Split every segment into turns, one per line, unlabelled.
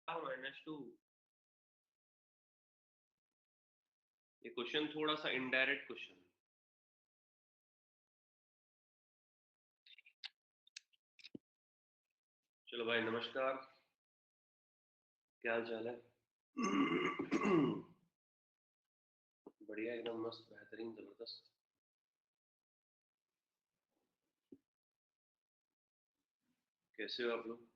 -2। ये क्वेश्चन थोड़ा सा इनडायरेक्ट क्वेश्चन। चलो भाई नमस्कार, क्या हाल चाल है? बढ़िया, एकदम मस्त, बेहतरीन, जबरदस्त। कैसे हो आप लोग?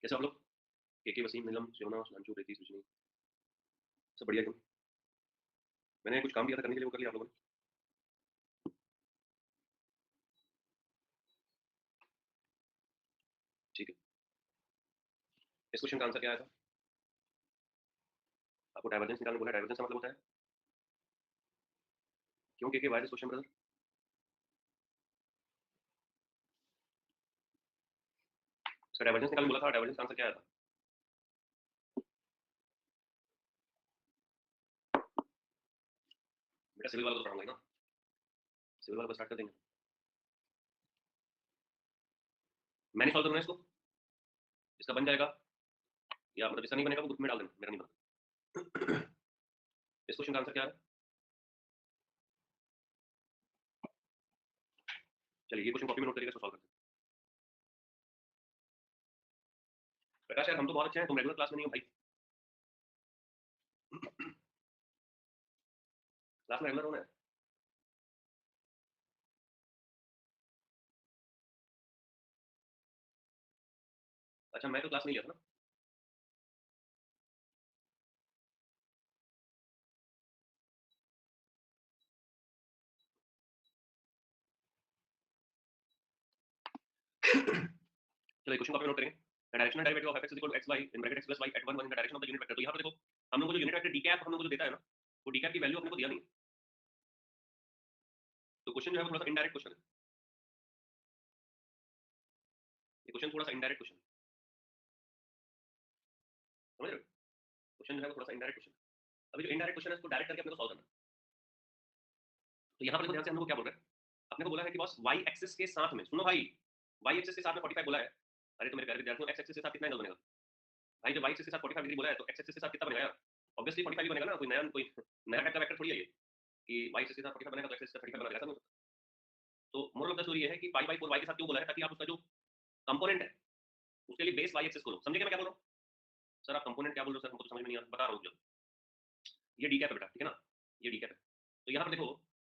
कैसे हो आप लोग? के वसीम, नीलम, शिवना, सुधांशु, प्रीति, सुजनी, सब बढ़िया क्यों? मैंने कुछ काम दिया था करने के लिए, वो कर लिया आप लोगों ने? ठीक है। इस क्वेश्चन का आंसर क्या आया था? आपको डाइवर्जेंस निकालने बोला। डाइवर्जेंस का मतलब होता है क्यों के वाई दिस क्वेश्चन ब्रदर? इसका डाइवर्जेंस निकालने बोला था, डाइवर्जेंस का आंसर क्या आया था? बेटा सिविल वाला तो पढ़ाऊंगा ही ना, सिविल वाला को स्टार्ट कर देंगे। मैंने सॉल्व करना है इसको, इसका बन जाएगा, या मतलब इसका नहीं बनेगा वो ग्रुप में डाल देना, मेरा नहीं बना। इस क्वेश्चन का आंसर क्या है? चलिए ये क्वेश्चन कॉपी में नोट करिएगा, इसको सॉल्व करते हैं। प्रकाश यार हम तो बहुत अच्छे हैं, तुम रेगुलर क्लास में नहीं हो भाई। क्लास में रेगुलर होना है। अच्छा मैं तो क्लास नहीं लिया था ना। चलिए क्वेश्चन कॉपी में नोट करेंगे। The directional derivative of fx is equal to xy in bracket x plus y at 1 1 in the direction of the unit vector। तो यहाँ पर देखो, हम लोग को जो यूनिट वेक्टर डी कैप हम लोग को जो देता है ना, वो डी कैप की वैल्यू अपने को दिया नहीं। तो क्वेश्चन जो है वो थोड़ा सा इनडायरेक्ट क्वेश्चन है। ये क्वेश्चन थोड़ा सा इनडायरेक्ट क्वेश्चन, समझ रहे हो? क्वेश्चन जो है वो थोड़ा सा इनडायरेक्ट क्वेश्चन। अभी जो इनडायरेक्ट क्वेश्चन है उसको डायरेक्ट करके अपने को सॉल्व करना। तो यहाँ पर देखो ध्यान से, हम लोग को क्या बोल रहे हैं? अपने को बोला है कि बॉस वाई एक्सिस के साथ में, सुनो भाई, वाई एक्सिस के साथ में 45 बोला है। अरे तो मेरे प्यारे विद्यार्थियों, एक्स एक्सिस के साथ कितना एंगल बनेगा? भाई जब वाई एक्सिस के साथ 45 डिग्री बोला है तो एक्स एक्सिस के साथ कितना बनेगा यार? ऑब्वियसली 45 ही बनेगा ना, कोई नया टाइप का वेक्टर थोड़ी है ये कि वाई एक्सिस के साथ 45 बनेगा तो एक्स एक्सिस के साथ 45 बना देगा, ऐसा नहीं होता। तो मोरल ऑफ द स्टोरी ये है कि पाई बाई 4 वाई के साथ क्यों बोला है, ताकि आप उसका जो कंपोनेंट है उसके लिए बेस वाई एक्सिस को लो। समझे क्या मैं क्या बोल रहा हूँ? सर आप कंपोनेंट क्या बोल रहे हो सर, हमको तो समझ में नहीं आ रहा, बता रहा हूँ। ये डी कैप है बेटा, ठीक है ना, ये डी कैप है। तो यहाँ पर देखो,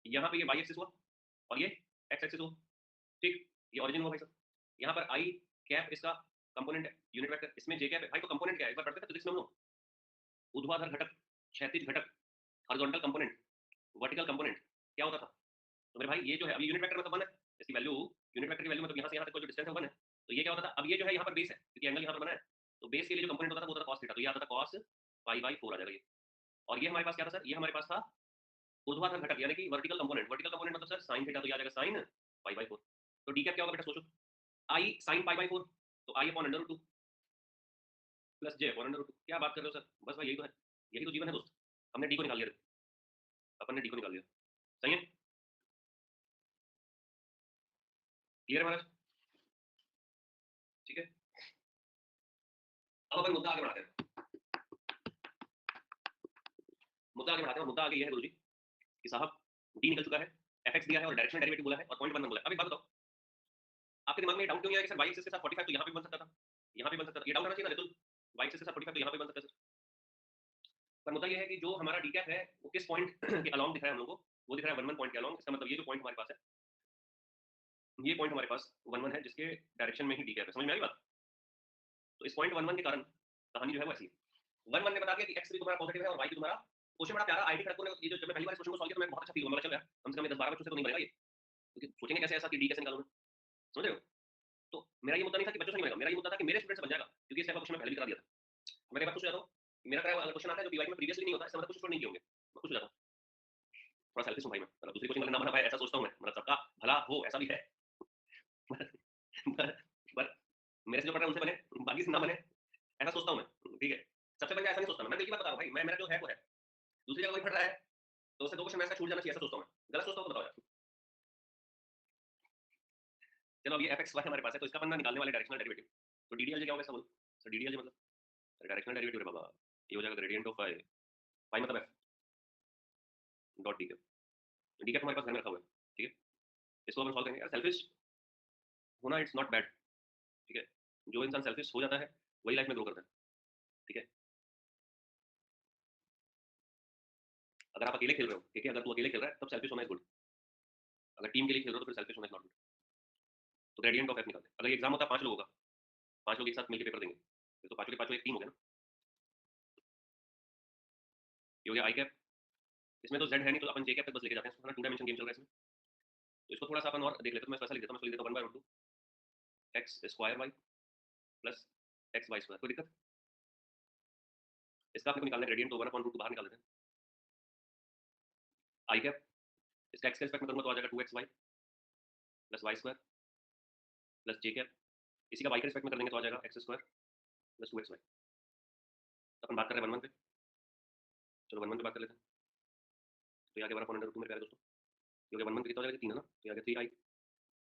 यहाँ पे ये वाई एक्सिस हुआ और ये एक्स एक्सिस हुआ, ठीक, ये ओरिजिन हुआ भाई साहब। यहाँ पर आई कैप इसका कंपोनेंट है, यूनिट वेक्टर, इसमें जे कैप है। भाई तो कंपोनेंट क्या है, एक बार पढ़ते थे फिजिक्स में हम लोग, ऊर्ध्वाधर घटक, क्षैतिज घटक, हॉरिजॉन्टल कंपोनेंट, वर्टिकल कंपोनेंट, क्या होता था? तो मेरे भाई ये जो है, अभी यूनिट वेक्टर मतलब 1 है, इसकी वैल्यू, यूनिट वेक्टर की वैल्यू मतलब यहाँ से यहाँ तक का जो डिस्टेंस है 1 है। तो ये क्या होता था, अब ये जो है यहाँ पर बेस है, क्योंकि एंगल यहाँ पर बना है, तो बेस के लिए जो कंपोनेंट होता था वो होता था cos थीटा, तो ये आता था cos पाई बाई 4 आ जाएगा ये। और ये हमारे पास क्या था सर, ये हमारे पास था ऊर्ध्वाधर घटक, यानी कि वर्टिकल कंपोनेंट। वर्टिकल कंपोनेंट मतलब सर sin थीटा, तो ये आ जाएगा sin पाई बाई 4। तो डी कैप क्या होगा बेटा, सोचो, आई sin पाई बाई 4, तो I upon under root 2 plus J upon under root 2। क्या बात कर रहे हो सर, बस भाई यही तो है, यही तो जीवन है दोस्त। हमने डी को निकाल लिया, अपन ने डी को निकाल लिया, सही है, क्लियर है महाराज? ठीक है, अब अपन मुद्दा आगे बढ़ाते हैं। मुद्दा आगे बढ़ाते हैं, मुद्दा आगे ये है गुरुजी कि साहब डी निकल चुका है, एफएक्स दिया है और डायरेक्शनल डेरिवेटिव बोला है और पॉइंट 1 बोला है। अब एक बात बताओ, आपके दिमाग में ये डाउट क्यों नहीं आया कि सर वाई एक्सिस के साथ 45 तो यहाँ पे बन सकता था, यहाँ पे बन सकता था? ये डाउट आना चाहिए ना रितुल, वाई एक्सिस के साथ 45 तो यहाँ पे बन सकता है सर। पर मुद्दा ये है कि जो हमारा डी कैप है वो किस पॉइंट के अलोंग दिख रहा है हम लोग को, वो दिख रहा है 1 1 पॉइंट के अलोंग। इसका मतलब ये जो पॉइंट हमारे पास है, ये पॉइंट हमारे पास 1 1 है, जिसके डायरेक्शन में ही डी कैप है। समझ में आई बात? तो इस पॉइंट 1 1 के कारण कहानी जो है वो ऐसी है। 1 1 ने बता दिया कि एक्स भी तुम्हारा पॉजिटिव है और वाई भी तुम्हारा। क्वेश्चन बड़ा प्यारा, आईडी खड़गपुर ने ये जो, जब मैं पहली बार इस क्वेश्चन को सॉल्व किया तो मैं बहुत अच्छा फील हुआ, मतलब चल यार कम से कम 10 12 बच्चों से तो नहीं बनेगा ये, क्योंकि सोचेंगे कैसे ऐसा कि डी कैसे निकालूं मैं, समझ रहे हो? तो मेरा ये मुद्दा नहीं था कि बच्चों से नहीं बनेगा, मेरा ये मुद्दा था कि मेरे स्टूडेंट से बन जाएगा, क्योंकि इस टाइप का क्वेश्चन मैं पहले भी करा दिया था। मैं एक बार खुश हो जाता हूँ, मेरा कराया हुआ क्वेश्चन आता है जो पीवाई में प्रीवियसली नहीं होता है, इसका मतलब कुछ स्टूडेंट नहीं किए होंगे, मैं खुश हो जाता हूँ। थोड़ा सेल्फिश हूँ भाई मैं, मतलब दूसरी कोचिंग वाले ना बना पाए ऐसा सोचता हूँ मैं, मतलब सबका भला हो ऐसा भी है। पर मेरे से जो पढ़ रहे हैं उनसे बने, बाकी से ना बने, ऐसा सोचता हूँ मैं, ठीक है। सबसे कैसा सोचता हूँ मैं, गलत सोचता हूँ तो बताओ यार। चलो अब ये एफ एक्स वाई हमारे पास है, तो इसका बनना निकालने वाले डायरेक्शनल डेरिवेटिव, तो डी डी एल जी क्या होगा इसका बोलो, तो डी डी एल जी मतलब डायरेक्शनल डेरिवेटिव रे बाबा, ये हो जाएगा ग्रेडियंट ऑफ फाई, फाई मतलब F dot d cap, D cap हमारे पास घर में रखा हुआ है, ठीक है, इसको हम सॉल्व करेंगे यार। सेल्फिश होना इट्स नॉट बैड, ठीक है, जो इंसान सेल्फिश हो जाता है वही लाइफ में ग्रो करता है, ठीक है। अगर आप अकेले खेल रहे हो, ठीक है, अगर तू अकेले खेल रहा है तब सेल्फिश होना इज गुड, अगर टीम के लिए खेल रहे हो तो फिर सेल्फिश होना इज नॉट गुड। तो ग्रेडियंट ऑफ एफ निकालते हैं, अगर एग्जाम होता है 5 लोगों का, 5 लोग एक साथ मिलकर पेपर देंगे, तो पांचों के पांचों एक टीम हो गया ना, ये हो गया आई कैप, इसमें तो जेड है नहीं तो अपन जे कैप तक बस लेके जाते हैं, इसमें टू डायमेंशन गेम चल रहा है इसमें, तो इसको थोड़ा सा अपन और देख लेते हैं, तो मैं वैसा लिख देता हूँ, मैं लिख देता हूँ 1/√2 x square y plus x y square, कोई दिक्कत, इसका अपने को निकालना है ग्रेडियंट, तो 1/√2 बाहर निकाल देते हैं, आई कैप, इसका एक्स के रिस्पेक्ट में करूंगा तो आ जाएगा 2xy plus y square plus जे कैप, इसी का वाई के रिस्पेक्ट में कर देंगे तो आ जाएगा एक्स स्क्वायर प्लस 2xy। अपन बात कर रहे हैं 1/1 पे, चलो 1/1 पे बात कर लेते हैं, तो ये आ गया 1/√2 मेरे प्यारे दोस्तों, ये हो गया 1/1 पे कितना हो जाएगा 3 है ना, तो ये आ गया 3i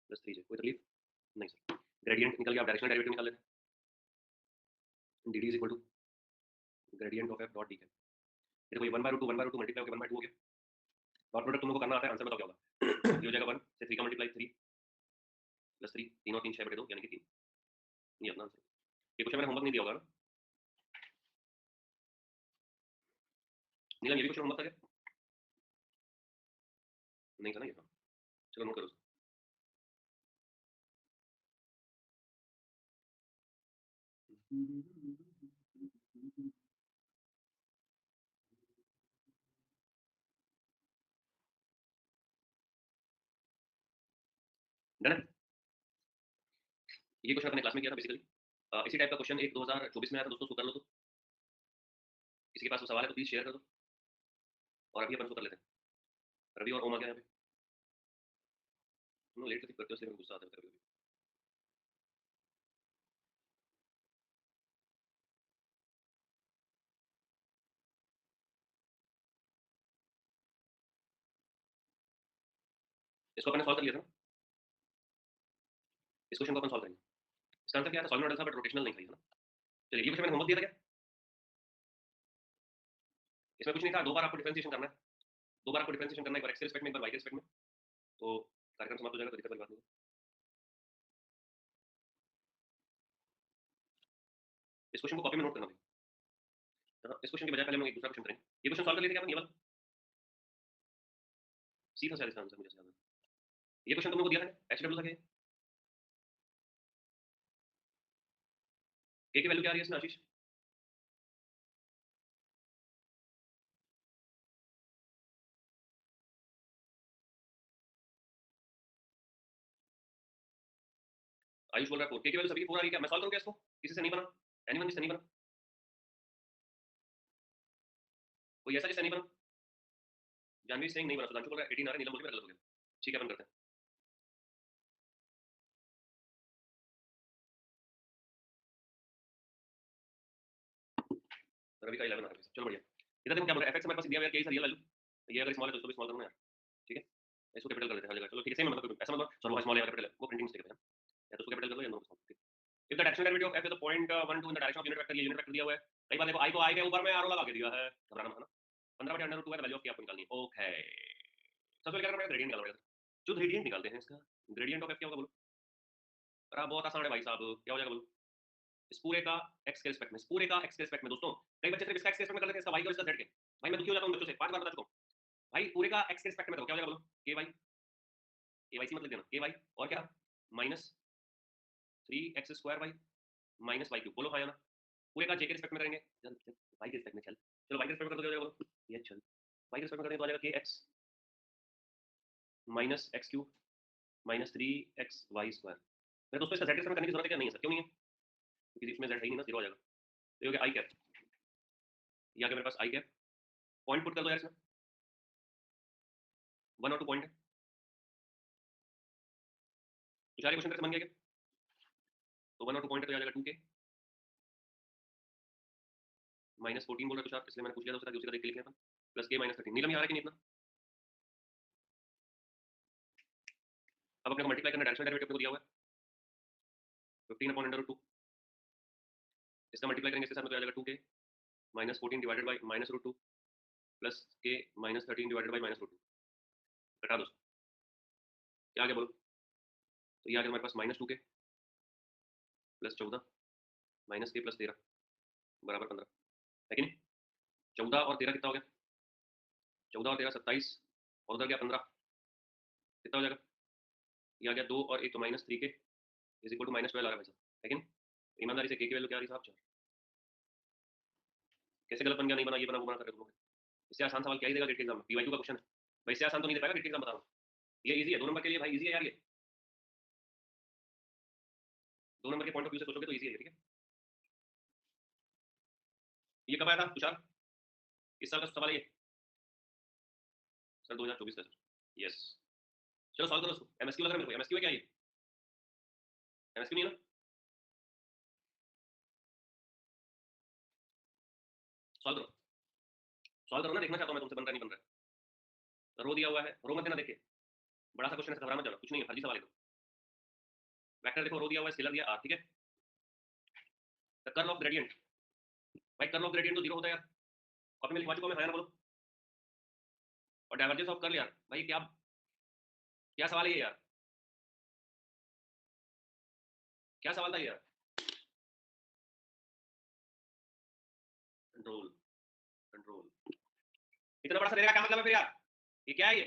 प्लस 3j, कोई तकलीफ नहीं सर, ग्रेडियंट निकल गया, आप डायरेक्शनल डेरिवेटिव निकाल लेते हैं, d d is equal to gradient of f dot d cap, ये देखो ये 1/√2 मल्टीप्लाई होकर 1/2 हो गया, डॉट प्रोडक्ट तुमको करना आता है, आंसर बताओ क्या होगा, ये हो जाएगा 1 से 3 का मल्टीप्लाई 3 प्लस 3, 3 और 3 6/2 यानी कि 3, ये अपना आंसर। ये क्वेश्चन मैंने होमवर्क नहीं दिया होगा ना, नीलम ये भी क्वेश्चन होमवर्क था क्या, नहीं था ना ये, हाँ चलो नोट करो, डन है, ये क्वेश्चन अपने क्लास में किया था बेसिकली, इसी टाइप का क्वेश्चन एक 2024 में आया था दोस्तों, उसको कर लो, तो किसी के पास वो सवाल है तो प्लीज शेयर कर दो, और अभी अपन उसको कर लेते हैं, रवि और ओम आ गया यहाँ पे, तुम लोग लेट करते हो इसलिए मेरे को गुस्सा आता है कभी कभी। इसको अपने सॉल्व कर लिया था ना, इस क्वेश्चन को अपन सॉल्व करेंगे, इसका आंसर क्या था, सॉल्व मॉडल था बट रोटेशनल नहीं था ये ना, चलिए ये क्वेश्चन मैंने होमवर्क दिया था क्या, इसमें कुछ नहीं था, 2 बार आपको डिफरेंशिएशन करना है, 2 बार आपको डिफरेंशिएशन करना है, एक बार एक्स के रिस्पेक्ट में एक बार वाई के रिस्पेक्ट में, तो कार्यक्रम समाप्त हो जाएगा, तो दिक्कत वाली बात नहीं है। इस क्वेश्चन को कॉपी में नोट करना भाई, हाँ, इस क्वेश्चन के बजाय पहले हम एक दूसरा क्वेश्चन करेंगे, ये क्वेश्चन सॉल्व कर लेते क्या अपन, ये वाला सीधा सा इसका आंसर मुझे याद है, ये क्वेश्चन तुमने को दिया था एच डब्ल्यू था के की वैल्यू क्या आ रही है इसमें आशीष, आयुष बोल रहा है 4 के की वैल्यू सभी की 4 आ रही है क्या, मैं सॉल्व करूं क्या इसको, किसी से नहीं बना, एनीवन जिससे नहीं बना, कोई ऐसा जिससे नहीं बना, जानवी सिंह नहीं बना, सुधांशु बोल रहा है 18 आ रहा है, नीलम बोल के गलत हो गया, ठीक है अपन करते हैं, रवि का 11 आ रहा है, चलो बढ़िया। इधर देखो क्या बोल रहा है, एफएक्स हमारे पास दिया हुआ है कि रियल वैल्यू, ये अगर स्मॉल है तो इसको भी स्मॉल करूंगा यार, ठीक है, इसको कैपिटल कर लेते हैं हर जगह, चलो ठीक है, सेम मतलब ऐसा मतलब सॉरी स्मॉल है या कैपिटल है वो प्रिंटिंग मिस्टेक है, या तो उसको कैपिटल कर लो या नो स्मॉल, ठीक। If the directional derivative of f is a point 1 2 in the direction of unit vector, ये यूनिट वेक्टर दिया हुआ है, कई बार देखो i को i के ऊपर में एरो लगा के दिया है, घबराना मत है ना, 15/√2 है वैल्यू ऑफ k आपको निकालनी है, ओके, सबसे पहले क्या करना है, ग्रेडियंट निकालना पड़ेगा, जो ग्रेडियंट निकालते हैं इसका, ग्रेडियंट ऑफ f क्या होगा बोलो, अरे बहुत आसान है भाई साहब, क्या हो जाएगा बोलो, इस पूरे का x के रिस्पेक्ट में, इस पूरे का x के रिस्पेक्ट में, दोस्तों कई बच्चे सिर्फ इसका x के रिस्पेक्ट में कर लेते हैं, इसका y का और इसका z के, भाई मैं दुखी हो जाता हूं बच्चों से, 5 बार बता चुका हूं, भाई पूरे का x के रिस्पेक्ट में करो, क्या हो जाएगा बोलो, ky, kyc मत लिख देना, ky और क्या minus 3x square y minus y cube, बोलो हाँ या ना, पूरे का j के रिस्पेक्ट में करेंगे, चल चल y के रिस्पेक्ट में चल, चलो y के रिस्पेक्ट में कर दो, क्या हो जाएगा बोलो, ये चल y के रिस्पेक्ट में करेंगे तो आ जाएगा kx minus x cube minus 3xy square, मेरे दोस्तों इसका z के रिस्पेक्ट में करने की जरूरत है क्या, नहीं है सर, क्यों नहीं है, क्योंकि इसमें z है ही नहीं ना, 0 हो जाएगा, तो ये हो गया i कैप, ये आ गया मेरे पास i कैप, पॉइंट पुट कर दो यार इसमें, 1 और 2 पॉइंट है, तो सारे क्वेश्चन कैसे बन गया क्या, तो 1 और 2 पॉइंट है तो आ जाएगा 2k माइनस 14 बोल रहा है तुषार, इसलिए मैंने पूछ लिया था उसका, दूसरी का देख के लिखना था, प्लस k माइनस 13, नीलम ये आ रहा है कि नहीं इतना, अब अपने को मल्टीप्लाई करना डायरेक्शनल डेरिवेटिव को दिया हुआ है 15/√2, इसका मल्टीप्लाई करेंगे इसके साथ में तो आ जाएगा 2k minus 14 divided by minus root 2 plus k minus 13 divided by minus root 2। घटा दो, क्या आ गया बोलो? तो ये आ गया हमारे पास minus 2k plus 14 minus k plus 13 बराबर 15, है कि नहीं? 14 और 13 कितना हो गया? 14 और 13 27, और उधर गया 15, कितना हो जाएगा? ये आ गया 2 और 1 तो minus 3k is equal to minus 12 आ रहा है भाई साहब, है कि नहीं? ईमानदारी से k की वैल्यू क्या आ रही है साहब? 4। कैसे गलत बन गया, नहीं बना, ये बना, वो बना कर तुम लोग। इससे आसान सवाल क्या ही देगा गेट के एग्जाम में? पीवाईक्यू का क्वेश्चन है भाई, इससे आसान तो नहीं दे पाएगा गेट के एग्जाम, बता रहा हूँ। ये इजी है 2 नंबर के लिए भाई, इजी है यार ये। 2 नंबर के पॉइंट ऑफ व्यू से सोचोगे तो इजी है, ठीक है? ये कब आया था तुषार? इस साल का सवाल है ये सर, 2024 का सर। यस, चलो सॉल्व करो उसको। एमएसक्यू लग रहा है मेरे को, एमएसक्यू है क्या ये? एमएसक्यू नहीं है ना? सॉल्व करो, सॉल्व करो ना, देखना चाहता हूँ मैं तुमसे बन रहा है नहीं बन रहा है। रो दिया हुआ है, रो मत देना, देख के बड़ा सा क्वेश्चन है, घबरा मत जाना, कुछ नहीं है, फर्जी सवाल है। वेक्टर देखो, रो दिया हुआ है, स्केलर दिया आर, ठीक है? द कर्ल ऑफ ग्रेडियंट, भाई कर्ल ऑफ ग्रेडियंट तो 0 होता है यार, कॉपी में लिखवा चुका मैं, हाँ या ना बोलो? और डाइवर्जेंस ऑफ कर्ल यार, भाई क्या क्या सवाल है ये यार? क्या सवाल था ये यार? कंट्रोल, कंट्रोल, इतना बड़ा सा देने का क्या मतलब है फिर यार? ये क्या है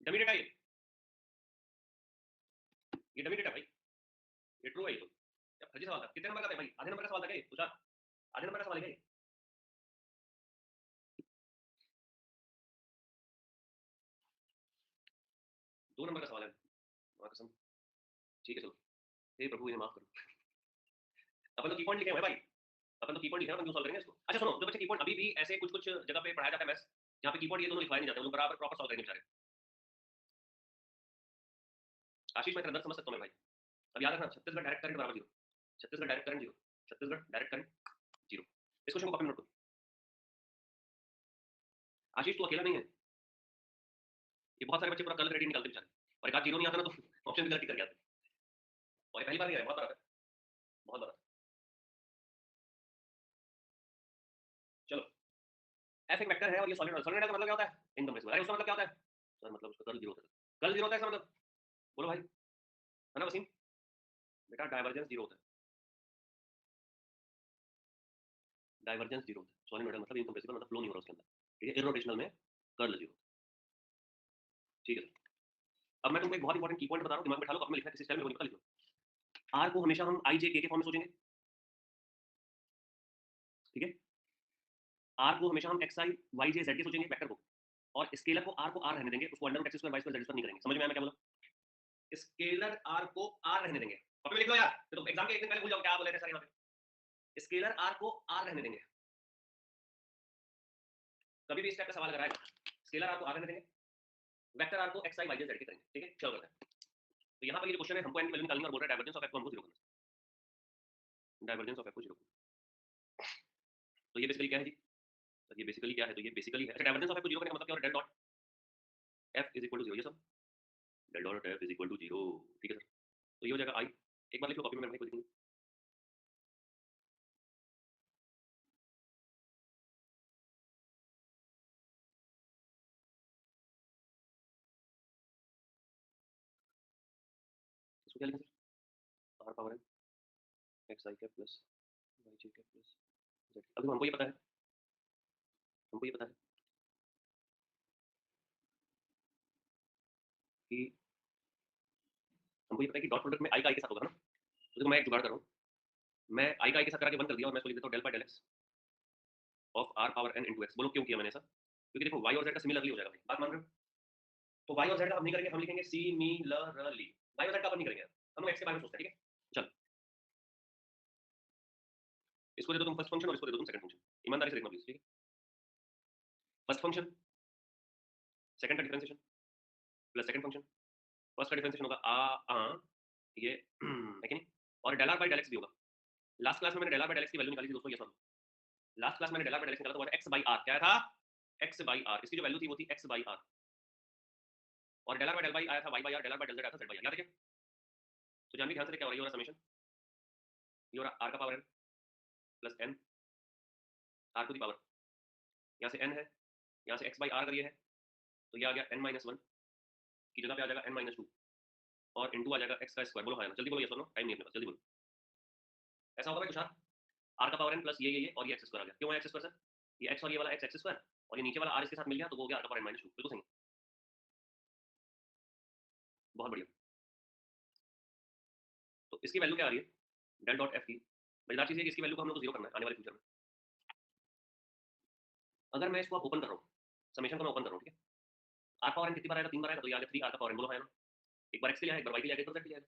डमी डेटा ये डमी डेटा भाई, ये ट्रू है ये तो। क्या फर्जी सवाल था? कितने नंबर का था भाई? आधे नंबर का सवाल था क्या ये तुषार? आधे नंबर का सवाल है क्या ये? दो नंबर का सवाल है, मां कसम। ठीक है चलो, हे प्रभु इन्हें माफ करो। अपन तो की पॉइंट लिखे हुए हैं भाई, अपन तो की पॉइंट लिखे हैं, अपन क्यों सॉल्व करेंगे इसको? अच्छा सुनो, जो बच्चे की पॉइंट, अभी भी ऐसे कुछ कुछ जगह पे पढ़ाया जाता है मैथ्स जहाँ पे की पॉइंट ये दोनों लिखवाए नहीं जाते, वो लोग बराबर प्रॉपर सॉल्व करेंगे बेचारे। आशीष मैं तेरा दर्द समझ सकता हूँ मैं भाई। अब याद रखना, छत्तीसगढ़ डायरेक्ट करंट बराबर 0, Chhattisgarh direct current 0, Chhattisgarh direct current 0। इस क्वेश्चन को कॉपी में नोट करो। आशीष तू अकेला नहीं है, ये बहुत सारे बच्चे पूरा कलर ग्रेडिंग निकालते बेचारे, और एक आध जीरो नहीं आता ना तो ऑप्शन भी गलती करके आते हैं। और ये पहली बार नहीं है, बहुत बार आता है, बहुत बार। चलो, एफ एक वेक्टर है और ये सॉलिड, सॉलिड का मतलब क्या होता है? इनकम्प्रेसिबल। अरे उसका मतलब क्या होता है सर? मतलब उसका कर्ल 0 होता है, कर्ल 0 होता है इसका मतलब? बोलो भाई, है ना वसीम? बेटा डाइवर्जेंस 0 होता है, डाइवर्जेंस 0 होता है। सॉलिड मतलब इनकम्प्रेसिबल, मतलब फ्लो नहीं हो रहा उसके अंदर, ठीक है? इर्रोटेशनल में कर्ल 0, ठीक है? अब मैं तुमको एक बहुत इंपॉर्टेंट की पॉइंट बता रहा हूँ, दिमाग में बैठा लो, अपने लिखना किसी स्टाइल में, लिख लो। आर को हमेशा हम आई जे के फॉर्म में सोचेंगे, ठीक है? आर को हमेशा हम एक्स आई वाई जे जेड के सोचेंगे वेक्टर को, और स्केलर को आर रहने देंगे, उसको under root x square y square z square नहीं करेंगे। समझ में आया मैं क्या बोला? स्केलर आर को आर रहने देंगे, कॉपी में लिख लो यार, तो एग्जाम के एक दिन पहले भूल जाओ क्या बोले थे सर यहाँ पे। स्केलर आर को आर रहने देंगे, कभी भी इस टाइप का सवाल अगर आएगा, स्केलर आर को आर रहने देंगे, वेक्टर आर को एक्स आई वाई जे जेड के करेंगे, ठीक है? चलो करते हैं। तो यहाँ पर ये क्वेश्चन है, हमको एन की वैल्यू निकालनी है और बोल रहा है डाइवर्जेंस ऑफ एफ को हमको 0 करना है, डाइवर्जेंस ऑफ एफ को 0। तो ये बेसिकली क्या है जी? तो ये बेसिकली क्या है? तो ये बेसिकली है, अच्छा डाइवर्जेंस ऑफ एफ को 0 करने का मतलब क्या हो रहा है? Del dot f is equal to 0, ये सब del dot f is equal to 0, ठीक है सर? तो ये हो जाएगा आई, एक बार लिख लो कॉपी में, मेरे भाई कोई दिक्कत नहीं। इसको क्या लिखें sir? R power n x i cap plus y j cap plus z. अब हमको ये पता है, हमको ये पता है कि हमको ये पता है कि डॉट प्रोडक्ट में आई का आई के साथ होगा ना। तो देखो मैं एक जुगाड़ कर रहा हूँ, मैं आई का आई के साथ करा के बंद कर दिया और मैं इसको लिख देता हूँ del by del x of r power n into x. बोलो क्यों किया मैंने ऐसा? क्योंकि देखो वाई और जेड का सिमिलरली हो जाएगा भाई, बात मान रहे हो? तो वाई और जेड का हम नहीं करेंगे, हम लिखेंगे सिमिलरली। वाई और जेड का अपन नहीं करेंगे, हम एक्स के बारे में सोचते हैं, ठीक है? चल इसको दे दो तुम फर्स्ट फंक्शन और इसको दे दो तुम सेकंड फंक्शन, ईमानदारी से देखना प्लीज, ठीक है? फर्स्ट फंक्शन सेकंड का differentiation plus second function, first का डिफरेंशिएशन होगा ये है कि नहीं? और del r by del x भी होगा। लास्ट क्लास में मैंने del r by del x की वैल्यू निकाली थी दोस्तों, ये सुनो। लास्ट क्लास में मैंने del r by del x निकाला था, वो था एक्स बाई आर। क्या था? X by r. इसकी जो वैल्यू थी वो थी एक्स बाई आर, और del r by del by आया था y by r, del r by del z आया था जेड बाई आर, याद है क्या? तो जानवी ध्यान से देख क्या हो रहा है, ये हो रहा समेशन, ये हो रहा आर का power n plus n r to the power, यहाँ से एन है, यहाँ से एक्स बाई आर अगर ये है तो ये आ गया एन माइनस वन की जगह पे आ जाएगा एन माइनस टू और इनटू आ जाएगा एक्स का स्क्वायर। बोलो हाँ, जल्दी बोलो, ये सुनो, टाइम नहीं है अपने पास, जल्दी बोलो। ऐसा होगा भाई तुषार, आर का पावर एन प्लस ये और ये एक्स स्क्वायर आ गया, क्यों है एक्स स्क्वायर सर? ये एक्स और ये वाला एक्स स्क्वायर और ये नीचे वाला आर इसके साथ मिल गया तो वो हो गया आर का पावर एन माइनस टू। बिल्कुल सही, बहुत बढ़िया। तो इसकी वैल्यू क्या आ रही है डेल डॉट एफ की? मजेदार चीज है कि इसकी वैल्यू को हम लोग को जीरो करना है आने वाले फ्यूचर में। अगर मैं इसको ओपन कर रहा हूँ, समेशन को मैं ओपन कर रहा हूँ, ठीक है, आर पावर एन कितनी बार आएगा? 3 बार आएगा, तो ये आ गया 3 आर का पावर एन। बोलो हाँ ना, एक बार एक्स के लिए आया, एक बार वाई के लिए आया, एक बार जेड के लिए आया।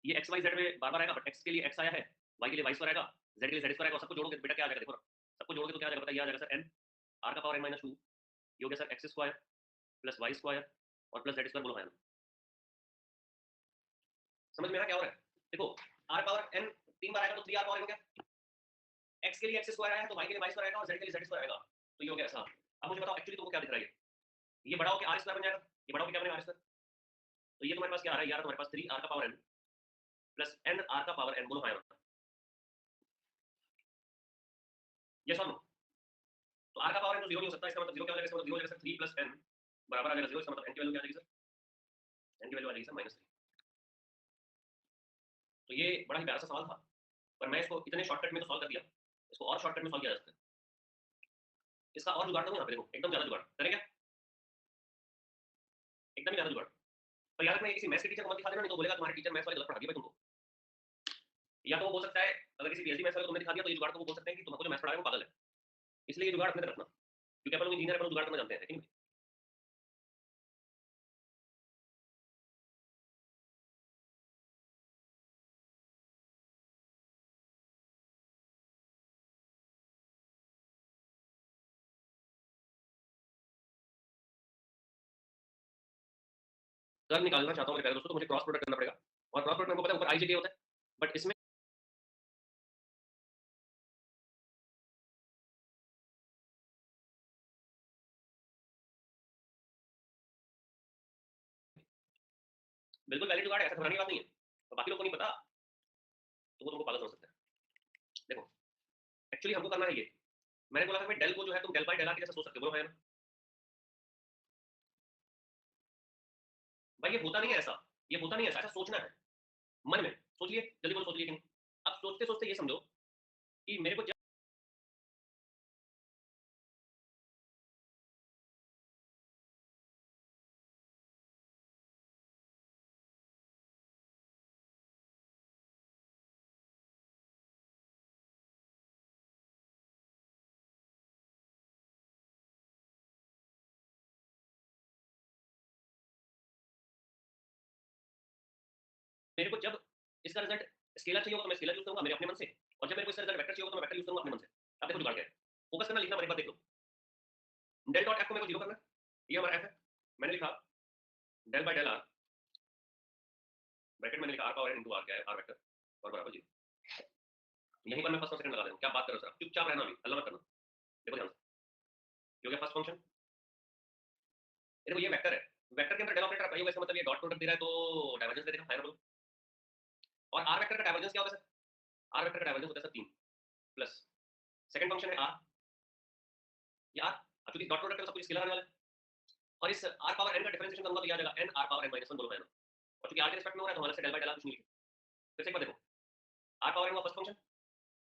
ये एक्स वाई जेड में बार बार आएगा, बट एक्स के लिए एक्स आया है, वाई के लिए वाई स्क्वायर आएगा, जेड के लिए जेड स्क्वायर आएगा। सबको जोड़ोगे बेटा क्या आ जाएगा? देखो ना, सबको जोड़ोगे तो क्या आ जाएगा? बताइए, आ जाएगा सर एन आर का पावर एन माइनस टू, ये हो गया sir x square plus y square और प्लस जेड स्क्वायर। बोलो हाँ ना, समझ में आ क्या हो रहा है? देखो, आर पावर एन 3 बार आएगा तो 3 आर पावर एन हो गया, एक्स के लिए एक्स स्क्वायर आया तो वाई के लिए वाई स्क्वायर आएगा और जेड के लिए जेड स्क्वायर आएगा, तो ये हो गया ऐसा। अब मुझे बताओ एक्चुअली तुमको क्या दिख रहा है? ये बड़ा हो के आर स्क्वायर बन जाएगा, ये बड़ा हो के क्या बनेगा? R square. तो ये तुम्हारे पास क्या आ रहा है यार? तुम्हारे पास 3 आर का power n plus n r का पावर एन। बोलो हाँ ना, यस और नो? तो आर का पावर एन तो जीरो नहीं हो सकता, इसका मतलब जीरो क्या हो जाएगा? इसका मतलब जीरो हो जाएगा सर 3 प्लस एन बराबर आ जाएगा जीरो। इसका मतलब एन की वैल्यू क्या आ जाएगी सर? एन की वैल्यू आ जाएगी सर माइनस 3। तो ये बड़ा ही प्यारा सा सवाल था, पर मैं इसको इतने शॉर्टकट में तो सॉल्व कर दिया, इसको और शॉर्टकट में सॉल्व किया जा सकता है। इसका और जुगाड़ दूंगा यहाँ पे, देखो एकदम ज्यादा जुगाड़ करें क्या? एकदम ही ज्यादा जुगाड़। पर याद रखना, ये किसी मैथ्स के टीचर को मत दिखा देना, नहीं तो बोलेगा तुम्हारे टीचर मैथ्स वाले गलत पढ़ा दिया भाई तुमको। या तो वो बोल सकता है, अगर किसी पीएचडी मैथ्स वाले को तुमने दिखा दिया तो ये जुगाड़ तो वो बोल सकते हैं कि तुमको जो मैथ्स पढ़ा है वो पागल है। इसलिए ये जुगाड़ अपने तरफ रखना, क्योंकि अपन लोग इंजीनियर, अपन लोग जुगाड़ करना जानते हैं, है कि नहीं? अगर निकालना चाहता हूँ मेरे प्यारे दोस्तों, तो मुझे क्रॉस प्रोडक्ट करना पड़ेगा, और क्रॉस प्रोडक्ट में पता है ऊपर आईजेके होता है, बट इसमें बिल्कुल वैलिड जुगाड़ है, ऐसा घबराने की बात नहीं है। तो बाकी लोग को नहीं पता तो वो तुमको पागल समझ सकते हैं। देखो, एक्चुअली हमको करना है ये, मैंने बोला था भाई डेल को जो है तुम डेल बाय डेल आर के जैसा सोच सकते हो। बोलो है ना भाई, ये होता नहीं है ऐसा, ये होता नहीं है ऐसा, ऐसा सोचना है मन में। सोचिए, जल्दी बोलो, सोच लिए कि नहीं? अब सोचते सोचते ये समझो कि मेरे को जब मेरे को जब इसका रिजल्ट स्केलर चाहिए होगा तो मैं स्केलर यूज करूंगा मेरे अपने मन से, और जब मेरे को इसका रिजल्ट वेक्टर चाहिए होगा तो मैं वेक्टर यूज करूंगा अपने मन से। अब देखो जुगाड़ क्या है, फोकस करना, लिखना, एक बार देख लो। डेल डॉट एफ को मेरे को जीरो करना है, ये हमारा एफ है। मैंने लिखा del by del r, bracket मैंने लिखा r power n into r, क्या है आर वेक्टर, और बराबर जीरो। यहीं पर मैं फर्स्ट और सेकंड लगा दूं, क्या बात कर रहे हो सर? चुपचाप रहना, अभी हल्ला मत करना। देखो ध्यान से, ये हो गया फर्स्ट फंक्शन। देखो ये वेक्टर है, वेक्टर के अंदर डेल ऑपरेटर अप्लाई होगा, इसका मतलब ये डॉट प्रोडक्ट दे रहा है तो डाइवर्जेंस दे देगा, है ना बोलो? और आर वेक्टर का डाइवर्जेंस क्या होता है सर? आर वेक्टर का डाइवर्जेंस होता है सर 3 प्लस सेकंड फंक्शन है आर, ये आर, क्योंकि डॉट प्रोडक्ट है सब कुछ स्केलर आने वाला है, और इस आर पावर एन का डिफरेंशिएशन करूंगा तो ये आ जाएगा n r power n minus 1। बोलो है ना? और चूंकि आर के रिस्पेक्ट में हो रहा है तो हमारे से डेल बाय डेल आर कुछ नहीं लिखे। फिर से एक बार देखो, आर पावर एन का फर्स्ट फंक्शन,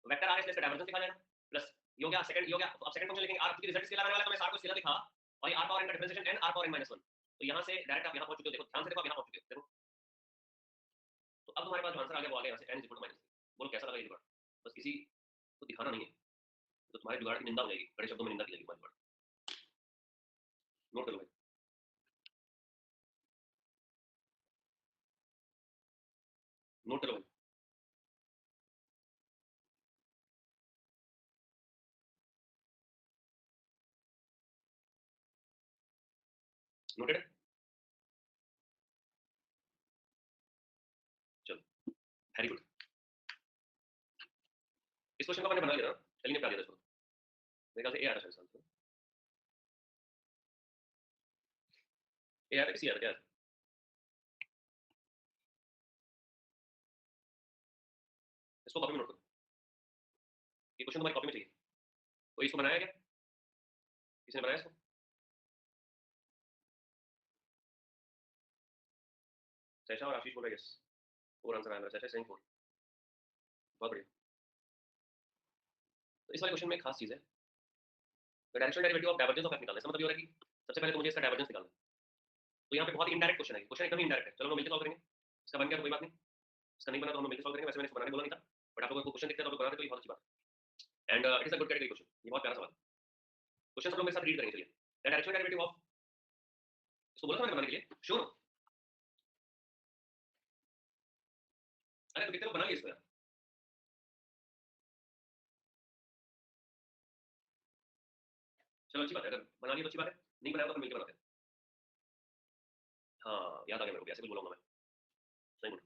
वेक्टर आर इसलिए इसका डाइवर्जेंस लिखा जाएगा, प्लस ये हो गया सेकंड, ये हो गया, अब सेकंड फंक्शन लिखेंगे आर, क्योंकि रिजल्ट स्केलर आने वाला है तो मैं आर को स्केलर लिखा, और ये आर पावर एन का differentiation n r power n minus 1। तो यहां से डायरेक्ट आप यहां पहुंच चुके हो, देखो ध्यान से देखो, आप यहां पहुंच चुके हो, देखो। तो अब तुम्हारे पास जो आंसर आ गया वो आ गया यहां से n -3। बोलो कैसा लगा ये जुगाड़? बस किसी को दिखाना नहीं है, तो तुम्हारे जुगाड़ की निंदा हो जाएगी, बड़े शब्दों में निंदा की जाएगी तुम्हारे जुगाड़। नोट करो भाई, नोट करो भाई। नोटेड? चलो, वेरी गुड। इस क्वेश्चन को मैंने बना लिया ना, चलिए निपटा दिया इसको, मेरे ख्याल से ए आ रहा है शायद आंसर। ए आया था किसी आया था क्या? इसको कॉपी में नोट करो, ये क्वेश्चन तुम्हारी कॉपी में चाहिए। कोई इसको बनाया क्या? किसने बनाया इसको? सैशा और आशीष बोल रहे हैं यस, 4 आंसर आया मेरा, सैशा सेइंग 4। बहुत बढ़िया। तो इस वाले क्वेश्चन में एक खास चीज है, directional derivative of divergence of F निकालना है। इसका मतलब ये हो रहा है कि सबसे पहले तो मुझे इसका डाइवर्जेंस निकालना है। तो यहाँ पे बहुत ही इनडायरेक्ट क्वेश्चन है, क्वेश्चन एकदम इंडायरेक्ट है। चलो हम मिलकर सॉल्व करेंगे। इसका बन गया तो कोई बात नहीं, इसका नहीं बना तो हम मिलकर सॉल्व करेंगे। वैसे मैंने इसको बनाने बोला नहीं था, बट आप लोगों को क्वेश्चन दिखता है तो आप लोग बना रहे, तो ये बहुत अच्छी बात है। And it is a good category question, ये बहुत प्यारा सवाल। क्वेश्चन सब लोग मेरे साथ रीड करेंगे। चलिए, द डायरेक्शनल डेरिवेटिव ऑफ, इसको बोला था मैंने बनाने के लिए, श्योर हो? अरे तो कितने लोग बना लिए इसको यार? चलो अच्छी बात है, अगर बना लिए तो अच्छी बात है, नहीं बनाया तो फिर मिलकर बनाते हैं। हाँ याद आ गया मेरे को, ऐसे कुछ बोला होगा मैं, सही बोला।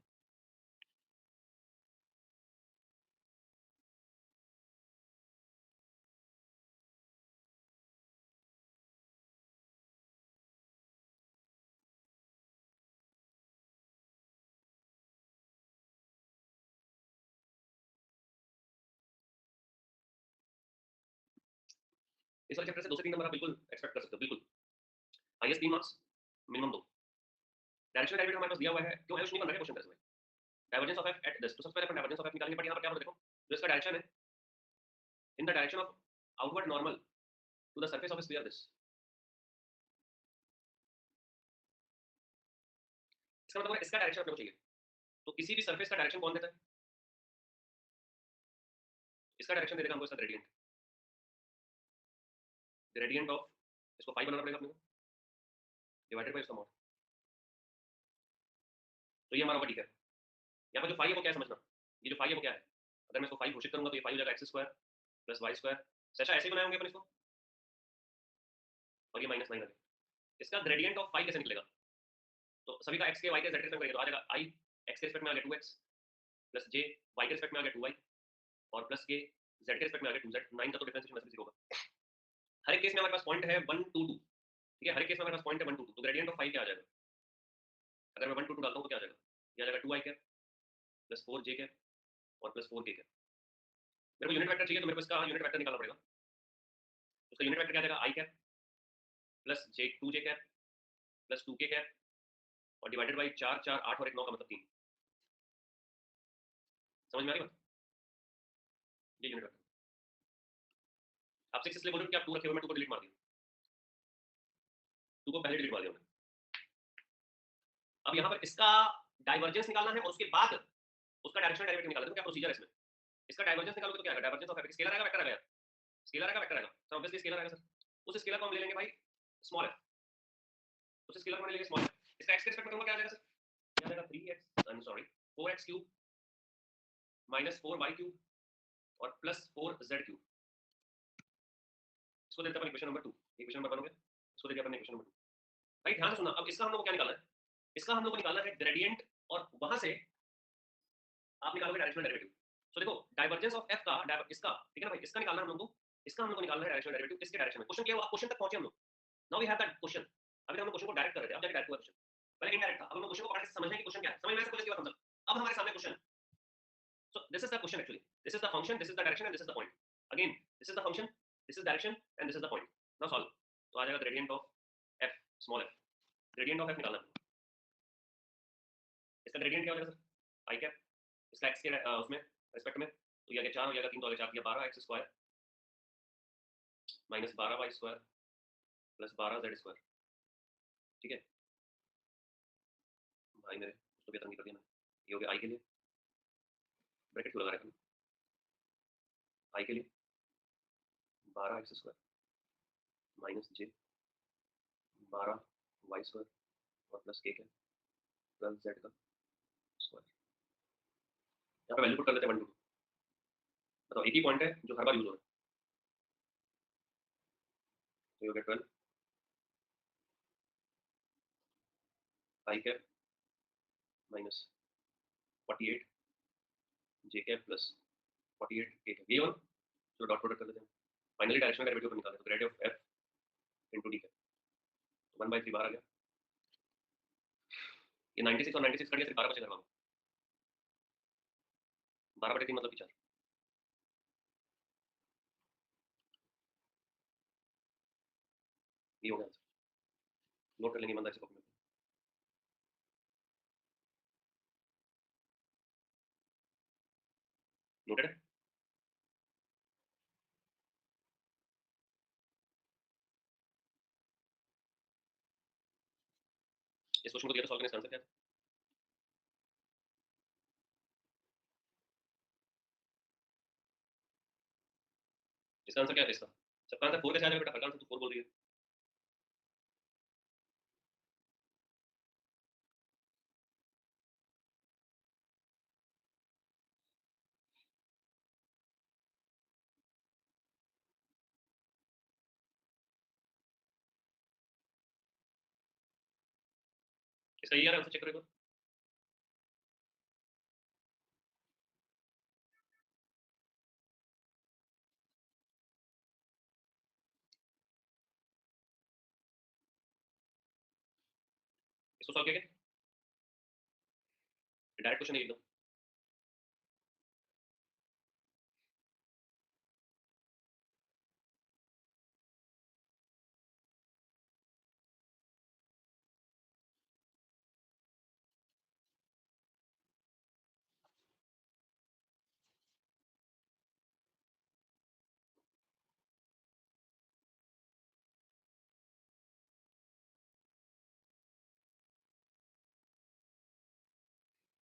इस वाले चैप्टर से 2 से 3 नंबर आप बिल्कुल एक्सपेक्ट कर सकते हो, बिल्कुल। Highest 3 marks, minimum 2। Directional derivative हमारे पास दिया हुआ है, क्यों आयुष नहीं बन रहा है क्वेश्चन में? Divergence of f at this, तो सबसे पहले अपन डाइवर्जेंस ऑफ एफ निकालेंगे। बट यहाँ पर क्या बोला देखो, जो इसका डायरेक्शन है, in the direction of outward normal to the surface of sphere this. इसका मतलब है इसका डायरेक्शन अपने को चाहिए, तो किसी भी सरफेस का डायरेक्शन कौन देता है? इसका डायरेक्शन दे देगा हमको इसका ग्रेडियंट, ग्रेडियंट ऑफ, इसको 5 बनाना पड़ेगा अपने को, डिवाइडेड बाय इसका मॉड। तो ये हमारा होगा, ठीक है। यहाँ पर जो 5 है वो क्या है समझना, ये जो 5 है वो क्या है? अगर मैं इसको 5 घोषित करूंगा तो ये 5 हो जाएगा x square plus y square. सैशा ऐसे ही बनाए होंगे अपन इसको, और ये -9 आ गया। इसका ग्रेडियंट ऑफ 5 कैसे निकलेगा? तो सभी का एक्स के वाई के जेड के रिस्पेक्ट करेंगे, तो आ जाएगा आई एक्स के रिस्पेक्ट में आ गया 2x प्लस जे वाई के रिस्पेक्ट में आ गया 2y और प्लस के जेड के रिस्पेक्ट में आ गया 2z। 9 का तो डिफरेंशिएशन वैसे भी 0 होगा। हर एक केस में हमारे पास पॉइंट है 1 2 2, ठीक है? हर एक केस में हमारे पास पॉइंट है 1 2 2, तो ग्रेडियंट ऑफ 5 क्या आ जाएगा? अगर मैं 1 2 2 डालता हूं तो क्या आ जाएगा? ये आ जाएगा 2i cap plus 4j cap और प्लस 4k कैप। मेरे को यूनिट वेक्टर चाहिए, तो मेरे को इसका यूनिट वेक्टर निकालना पड़ेगा। उसका यूनिट वेक्टर क्या आ जाएगा? i cap plus j 2j cap plus 2k cap और डिवाइडेड बाई 4 4 8 और 1 9 का मतलब 3। समझ में आ रही बात? ये यूनिट वेक्टर आप 6 इसलिए बोल रहे हो कि आप 2 रखे हुए, मैं 2 को डिलीट मार दिया, 2 को पहले डिलीट मार दिया हमने। अब यहाँ पर इसका डाइवर्जेंस निकालना है और उसके बाद उसका डायरेक्शनल डेरिवेटिव निकालना है। तो क्या प्रोसीजर है इसमें? इसका डाइवर्जेंस निकालोगे तो क्या आएगा? डाइवर्जेंस ऑफ एफ, स्केलर आएगा वेक्टर आएगा? स्केलर आएगा वेक्टर आएगा? तो ऑब्वियसली स्केलर आएगा सर। उस स्केलर को हम ले लेंगे भाई स्मॉल एफ, उस स्केलर को ले लेंगे स्मॉल एफ। इसका एक्स के रिस्पेक्ट में करूंगा, क्या आ जाएगा सर? क्या आ जाएगा? 3x, I am sorry, 4x cube minus 4y cube और प्लस 4z क्यूब। इसको देते हैं अपन इक्वेशन नंबर 2। इक्वेशन नंबर 1 हो गया, इसको देते हैं अपन इक्वेशन नंबर 2। भाई ध्यान से सुनना, अब इसका हम लोग को क्या निकालना है? इसका हम लोग को निकालना है ग्रेडियंट, और वहां से आप निकालोगे डायरेक्शनल डेरिवेटिव। सो देखो डाइवर्जेंस ऑफ एफ का इसका, ठीक है ना भाई, इसका निकालना है हम लोग को। इसका हम लोग को निकालना है डायरेक्शनल डेरिवेटिव किसके डायरेक्शन में। क्वेश्चन क्या हुआ, क्वेश्चन तक पहुंचे हम लोग। Now we have that question. अभी हम लोग क्वेश्चन को डायरेक्ट कर रहे थे, अब जाके डायरेक्ट हुआ क्वेश्चन, पहले इनडायरेक्ट था। अब हम लोग क्वेश्चन को पढ़ने से समझना है कि क्वेश्चन क्या है, समझ में आया क्वेश्चन की बात समझ। अब हमारे सामने क्वेश्चन है। So this is the question actually, this is the function, this is the direction and this is the point. Again this is the function, this is direction and this is the point. Now solve. तो आ जाएगा gradient of F, small F. Gradient of F निकालना है। इसका gradient क्या हो जाएगा sir? आई cap, इसका एक्स के उसमें रिस्पेक्ट में, तो ये आ गया 4 हो जाएगा, 3 तो आ गया 4 किया 12 x square minus 12 y square plus 12 z square. ठीक है भाई, मेरे कुछ तो बेतरंगी कर दिया मैंने। ये हो गया आई के लिए, ब्रैकेट क्यों लगा रखा है? आई के लिए 12 एक्स स्क्वायर माइनस जे 12 वाई स्क्वायर और प्लस के 12 जेड का स्क्वायर। यहाँ पे वैल्यू पुट कर लेते हैं 1 2। बताओ, एक ही पॉइंट है जो हर बार यूज हो रहा है। तो ये हो गया 12 आई कैप माइनस 48 जे कैप प्लस 48 के कैप। ये वन जो डॉट प्रोडक्ट कर लेते हैं। फाइनली डायरेक्शनल डेरिवेटिव निकालें, तो grade of F into D cap, तो 1/3 बाहर आ गया ये 96 और 96 कट गया, सिर्फ 12 बचे घर वालों। 12/3 मतलब कि 4। ये हो गया आंसर। नोट कर लेंगे ईमानदारी से कॉपी में। नोटेड है? इस क्वेश्चन को दिया तो सॉल्व करने इसका आंसर क्या है? इसका आंसर क्या है इसका? सबका आंसर 4 कैसे आ जाएगा बेटा? हर का आंसर तो 4 बोल रही है। इसका ये यार आंसर चेक करो एक बार। इसको सॉल्व किया क्या? डायरेक्ट क्वेश्चन है एकदम।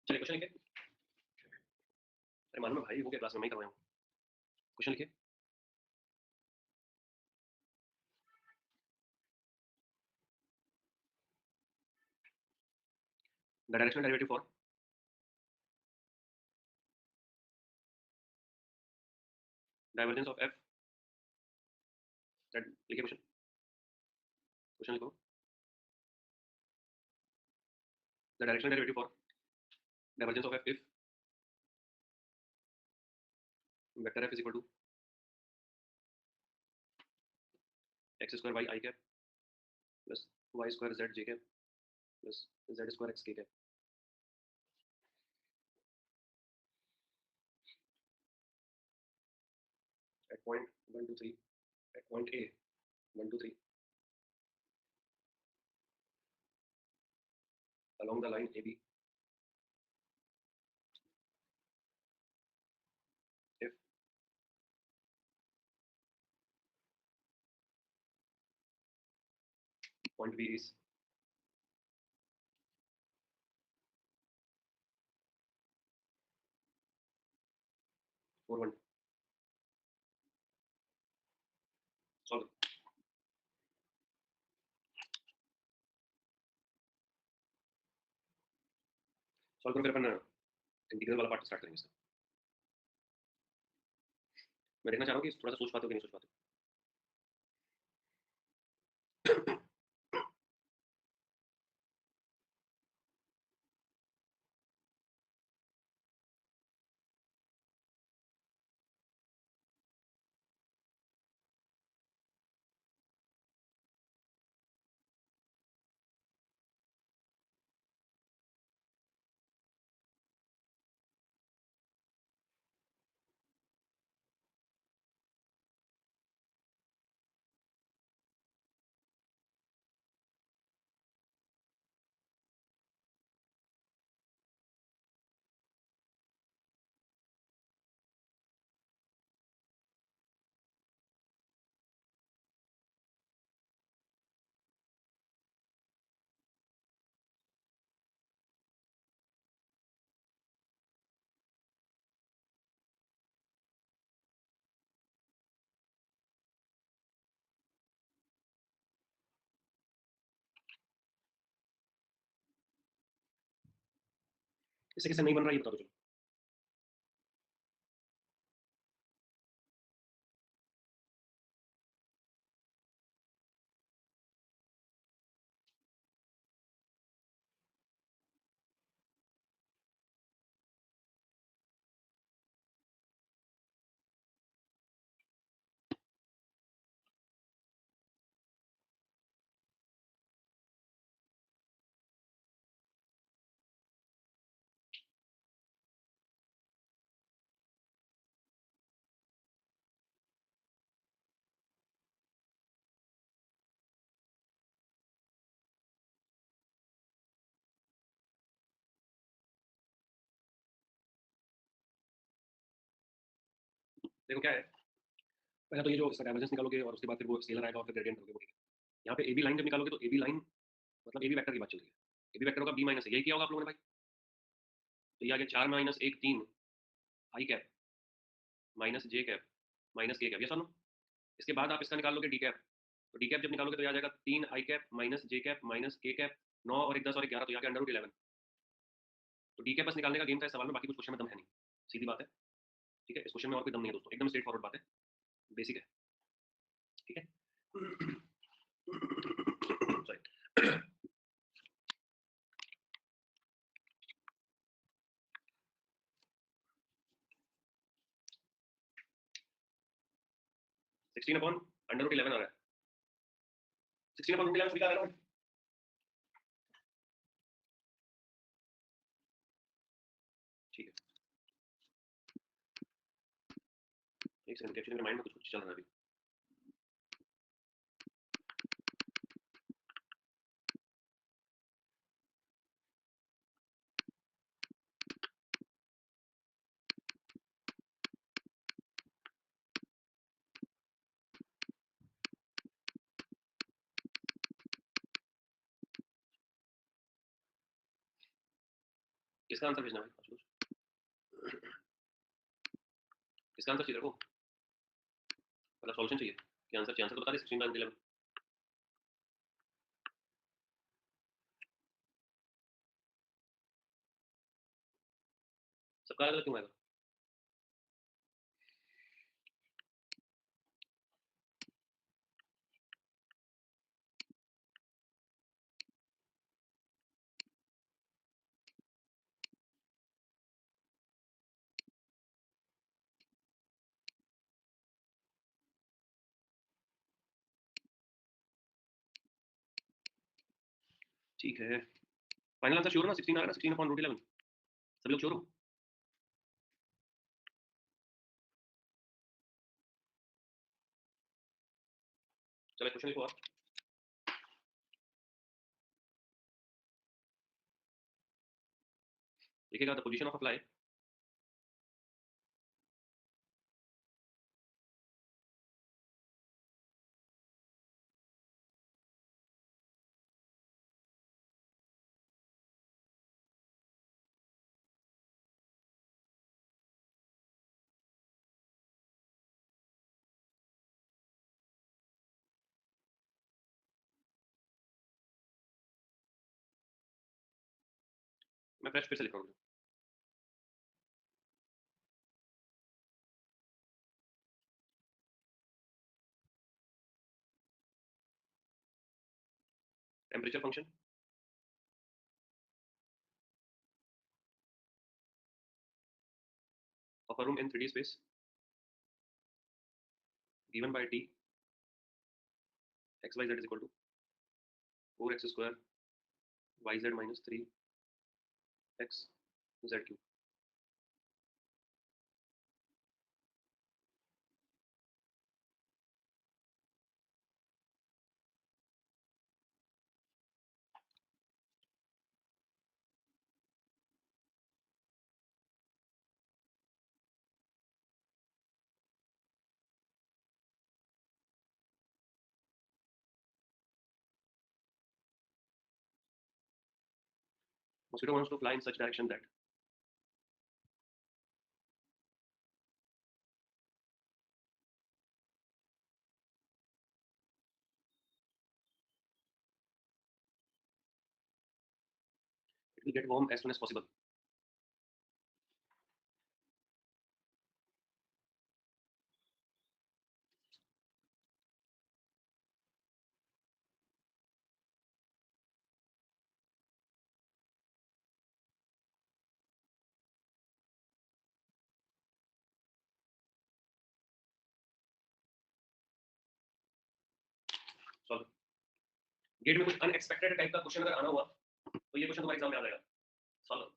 चलिए क्वेश्चन लिखिए। अरे मालूम है भाई, हो गया क्लास में, मैं ही करवाया हूँ। क्वेश्चन लिखिए। The directional derivative for divergence of F. लिखिए क्वेश्चन। क्वेश्चन लिखो। The directional derivative for divergence of F if vector F is equal to x square y I cap plus y square z J cap plus z square x K cap. At point 1 2 3 at point A 1 2 3 along the line AB if point B is 4 1। Solve solve करो, फिर अपन integral वाला part start करेंगे इसका। मैं देखना चाह रहा हूँ कि थोड़ा सा सोच पाते हो कि नहीं सोच पाते हो। इससे किससे नहीं बन रहा ये बता दो चलो। देखो क्या है, पहले तो ये जो इसका डाइवर्जेंस निकालोगे और उसके बाद फिर वो स्केलर आएगा और फिर ग्रेडियंट करोगे वो ठीक है। यहाँ पे ए बी लाइन जब निकालोगे तो ए बी लाइन मतलब ए बी वेक्टर की बात चल रही है। ए बी वेक्टर होगा बी माइनस, यही किया होगा आप लोगों ने भाई। तो ये आ गया 4 माइनस 1 3 आई कैप माइनस जे कैप माइनस के कैप, ये सुनो। इसके बाद आप इसका निकाल लोगे डी कैप। तो डी कैप जब निकालोगे तो ये आ जाएगा 3 आई कैप माइनस जे कैप माइनस के कैप, 9 और 1 10 और 11, तो यहाँ के अंडर रूट 11। तो डी कैप बस निकालने का गेम था इस सवाल में, बाकी कुछ क्वेश्चन में दम है नहीं, सीधी बात है। ठीक है, इस क्वेश्चन में और कोई दम नहीं है दोस्तों, एकदम स्ट्रेट फॉरवर्ड बात है, बेसिक है। ठीक है। सॉरी। 16 अपॉन अंडर रूट 11 आ रहा है। 16 अपॉन रूट 11 स्वीकार है ना? ठीक है, एक सेकंड, एक्चुअली मेरे माइंड में कुछ कुछ चल रहा है अभी। इसका आंसर भेजना है भाई, इसका आंसर चाहिए को, मतलब सॉल्यूशन चाहिए कि आंसर चाहिए? आंसर तो बता दे, 16 11। सबका अलग अलग क्यों आएगा? ठीक है, फाइनल आंसर श्योर हो ना? 16 आ रहा है ना, 16 अपॉन रूट 11, सभी लोग श्योर हो? चलो क्वेश्चन लिखो आप। लिखेगा द पोजीशन ऑफ अप्लाई मैं फ्रेश फिर से लिख रहा हूँ। Temperature function of a room in 3D space given by t xyz is equal to 4x square yz minus 3x z cube। Mosquito wants to fly in such direction that it will get warm as soon as possible। Solve. GATE में कुछ unexpected type का question अगर आना हुआ तो ये question तुम्हारे exam में आ जाएगा। सॉल्व।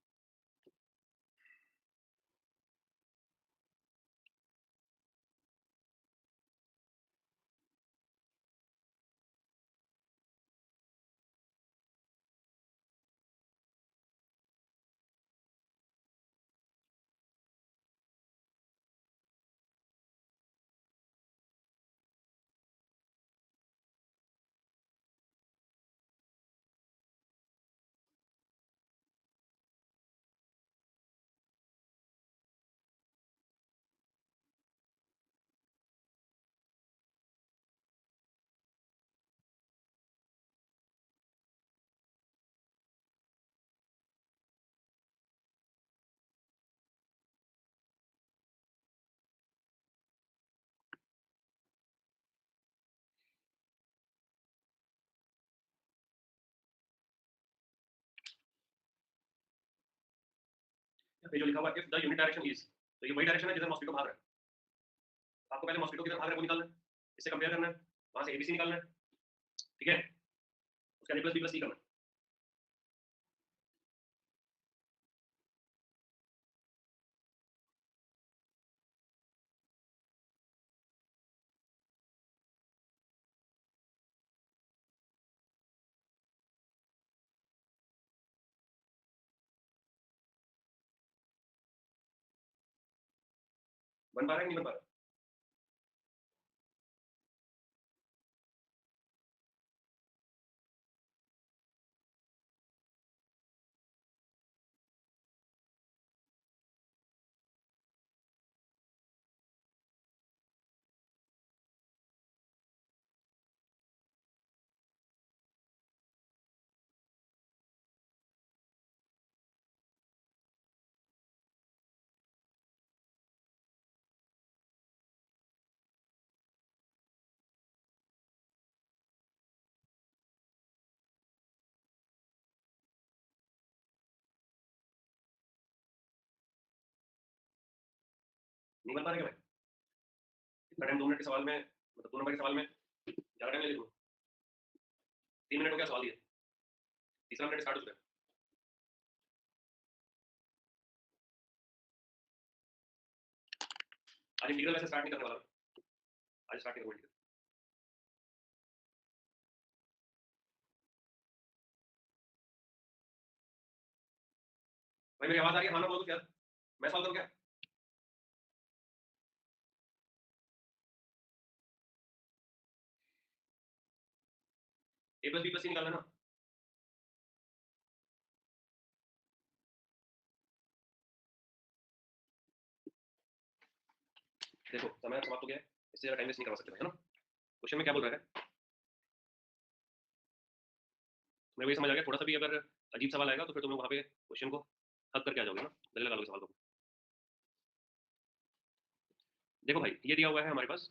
ये जो लिखा हुआ है if the unit direction is, तो ये वही डायरेक्शन है जिधर मॉस्किटो भाग रहा है। आपको पहले मॉस्किटो किधर भाग रहा है वो निकालना है, इससे कंपेयर करना है, वहां से एबीसी निकालना है, ठीक है, उसका ए प्लस बी प्लस सी करना है। बन पा रहा है कि नहीं बन पा रहा? नहीं बन पा रहा क्या भाई? इतना टाइम 2 मिनट के सवाल में, मतलब 2 नंबर के सवाल में ज्यादा टाइम ले लूँ? 3 मिनट हो गया सवाल दिए, तीसरा मिनट स्टार्ट हो चुका है। आज इंटीग्रल वैसे स्टार्ट नहीं करने वाला, आज स्टार्ट नहीं करूँगा। भाई मेरी आवाज आ रही है? हाँ ना बोलो तो यार, मैं सॉल्व करूँ क्या? ए प्लस बी प्लस सी निकालना है ना। देखो समय समाप्त हो गया है, इससे ज्यादा टाइम वेस्ट नहीं करवा सकते भाई, है ना। क्वेश्चन में क्या बोल रहा है, मेरे को ये समझ आ गया। थोड़ा सा भी अगर अजीब सवाल आएगा तो फिर तुम लोग वहाँ पे क्वेश्चन को हल करके आ जाओगे ना, गले लगा लोगे सवाल को। देखो भाई ये दिया हुआ है हमारे पास